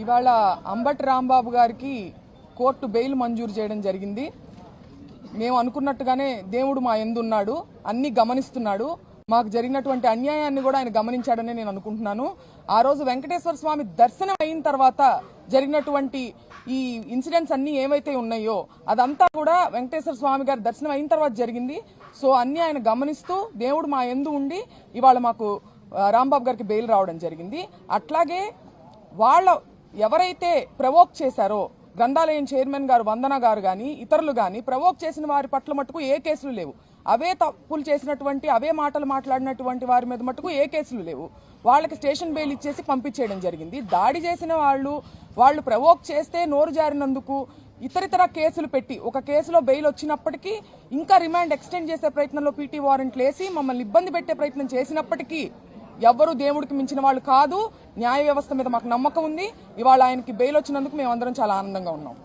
ఇవాళ అంబటి రాంబాబు గారికి court bail మంజూరు చేయడం జరిగింది. మేము అనుకున్నట్టుగానే దేవుడు మా యందున్నాడు, అన్ని గమనిస్తున్నాడు. మాకు జరిగినటువంటి అన్యాయాన్ని కూడా ఆయన గమనించాడని నేను అనుకుంటున్నాను. ఆ రోజు వెంకటేశ్వర స్వామి దర్శనం అయిన తర్వాత జరిగినటువంటి ఈ ఇన్సిడెంట్స్ అన్ని ఏవైతే ఉన్నాయో అదంతా కూడా వెంకటేశ్వర స్వామి గారి దర్శనం అయిన తర్వాత జరిగింది. సో అన్ని ఆయన గమనిస్తూ దేవుడు మా యందు ఉండి ఇవాళ మాకు రాంబాబు గారికి బెయిల్ రావడం జరిగింది. అట్లాగే వాళ్ళ ఎవరైతే ప్రవోక్ చేశారో గ్రంథాలయం చైర్మన్ గారు వందన గారు కానీ ఇతరులు కానీ ప్రవోక్ చేసిన వారి పట్ల మటుకు ఏ కేసులు లేవు. అవే తప్పులు చేసినటువంటి అవే మాటలు మాట్లాడినటువంటి వారి మీద మటుకు ఏ కేసులు లేవు. వాళ్ళకి స్టేషన్ బెయిల్ ఇచ్చేసి పంపించేయడం జరిగింది. దాడి చేసిన వాళ్ళు ప్రవోక్ చేస్తే నోరు జారినందుకు ఇతరితర కేసులు పెట్టి ఒక కేసులో బెయిల్ వచ్చినప్పటికీ ఇంకా రిమాండ్ ఎక్స్టెండ్ చేసే ప్రయత్నంలో పీటీ వారెంట్లు వేసి మమ్మల్ని ఇబ్బంది పెట్టే ప్రయత్నం చేసినప్పటికీ ఎవ్వరూ దేవుడికి మించిన వాళ్ళు కాదు. న్యాయ వ్యవస్థ మీద మాకు నమ్మకం ఉంది. ఇవాళ ఆయనకి బెయిల్ వచ్చినందుకు మేమందరం చాలా ఆనందంగా ఉన్నాం.